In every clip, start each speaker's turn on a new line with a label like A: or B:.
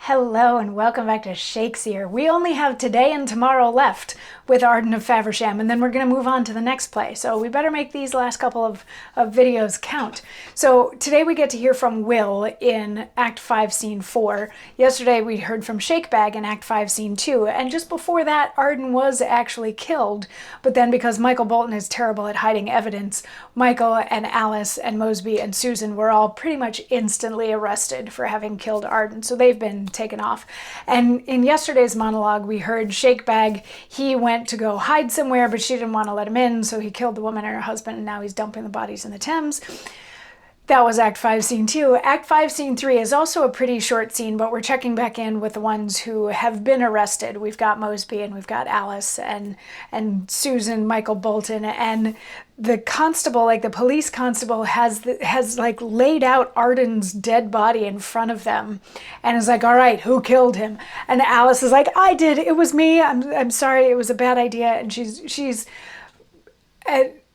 A: Hello and welcome back to Shakesyear. We only have today and tomorrow left with Arden of Faversham, and then we're going to move on to the next play. So we better make these last couple of videos count. So today we get to hear from Will in Act 5, Scene 4. Yesterday we heard from Shakespeare in Act 5, Scene 2, and just before that Arden was actually killed. But then because Michael Bolton is terrible at hiding evidence, Michael and Alice and Mosby and Susan were all pretty much instantly arrested for having killed Arden. So they've been taken off. And in yesterday's monologue, we heard Shakespeare. He went to go hide somewhere, but she didn't want to let him in, so he killed the woman and her husband, and now he's dumping the bodies in the Thames. That was Act 5, Scene 2. Act 5, Scene 3 is also a pretty short scene, but we're checking back in with the ones who have been arrested. We've got Mosby and we've got Alice and Susan, Michael Bolton, and the constable, like the police constable, has like laid out Arden's dead body in front of them and is like, all right, who killed him? And Alice is like, I did, it was me. I'm sorry, it was a bad idea. And she's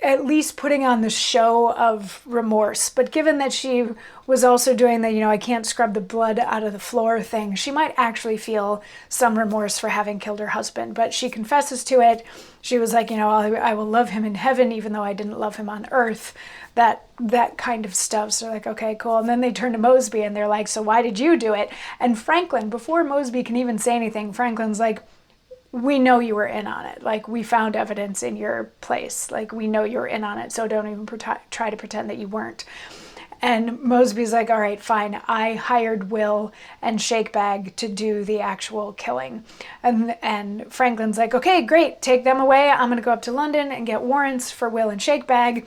A: at least putting on the show of remorse. But given that she was also doing the, I can't scrub the blood out of the floor thing, she might actually feel some remorse for having killed her husband. But she confesses to it. She was like, I will love him in heaven even though I didn't love him on earth. That kind of stuff. So they're like, okay, cool. And then they turn to Mosby and they're like, so why did you do it? And Franklin, before Mosby can even say anything, Franklin's like, we know you were in on it. Like, we found evidence in your place. Like, we know you were in on it, so don't even try to pretend that you weren't. And Mosby's like, all right, fine. I hired Will and Shakespeare to do the actual killing. And Franklin's like, okay, great. Take them away. I'm going to go up to London and get warrants for Will and Shakespeare.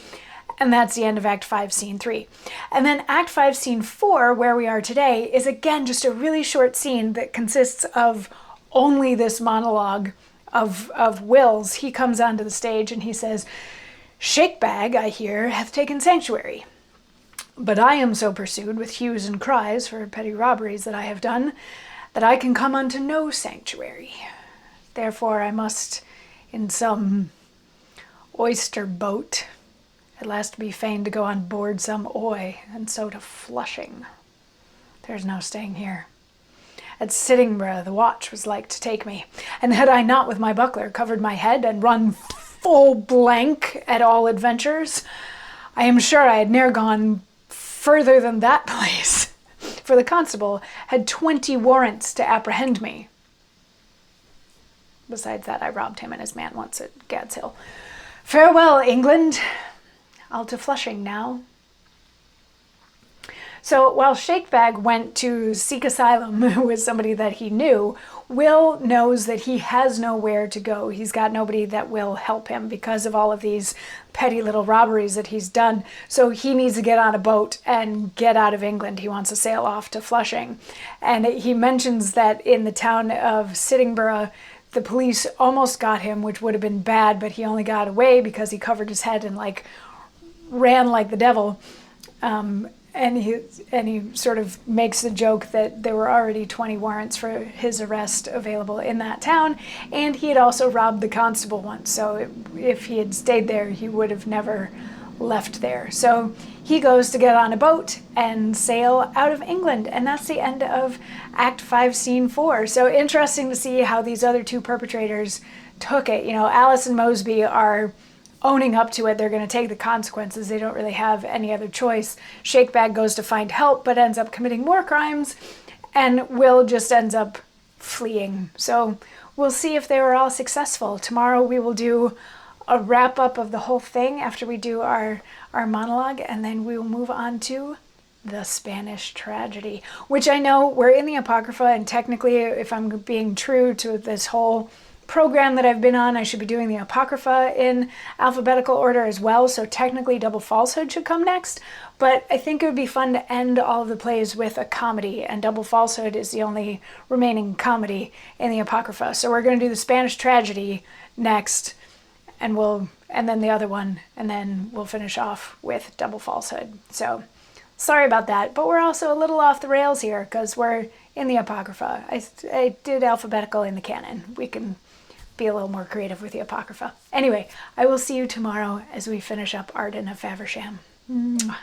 A: And that's the end of Act 5, Scene 3. And then Act 5, Scene 4, where we are today, is again just a really short scene that consists of only this monologue of Will's. He comes onto the stage and he says, Shakespeare, I hear, hath taken sanctuary. But I am so pursued with hues and cries for petty robberies that I have done, that I can come unto no sanctuary. Therefore I must in some oyster boat at last be fain to go on board some Oy, and so to Flushing. There's no staying here. At Sittingborough the watch was like to take me, and had I not with my buckler covered my head and run full blank at all adventures, I am sure I had ne'er gone further than that place, for the constable had 20 warrants to apprehend me. Besides that, I robbed him and his man once at Gad's Hill. Farewell, England. I'll to Flushing now. So while Shakespeare went to seek asylum with somebody that he knew, Will knows that he has nowhere to go. He's got nobody that will help him because of all of these petty little robberies that he's done. So he needs to get on a boat and get out of England. He wants to sail off to Flushing. And he mentions that in the town of Sittingborough, the police almost got him, which would have been bad, but he only got away because he covered his head and ran like the devil. And he sort of makes the joke that there were already 20 warrants for his arrest available in that town, and he had also robbed the constable once, so if he had stayed there, he would have never left there. So he goes to get on a boat and sail out of England, and that's the end of Act 5, Scene 4. So interesting to see how these other two perpetrators took it. Alice and Mosby are owning up to it. They're going to take the consequences. They don't really have any other choice. Shakespeare goes to find help but ends up committing more crimes, and Will just ends up fleeing. So we'll see if they were all successful. Tomorrow we will do a wrap up of the whole thing after we do our monologue, and then we will move on to the Spanish tragedy, which I know we're in the Apocrypha, and technically, if I'm being true to this whole program that I've been on, I should be doing the Apocrypha in alphabetical order as well, so technically Double Falsehood should come next, but I think it would be fun to end all of the plays with a comedy, and Double Falsehood is the only remaining comedy in the Apocrypha. So we're going to do the Spanish tragedy next, and then the other one, and then we'll finish off with Double Falsehood. So sorry about that, but we're also a little off the rails here because we're in the Apocrypha. I did alphabetical in the canon. We can be a little more creative with the Apocrypha. Anyway, I will see you tomorrow as we finish up Arden of Faversham. Mwah.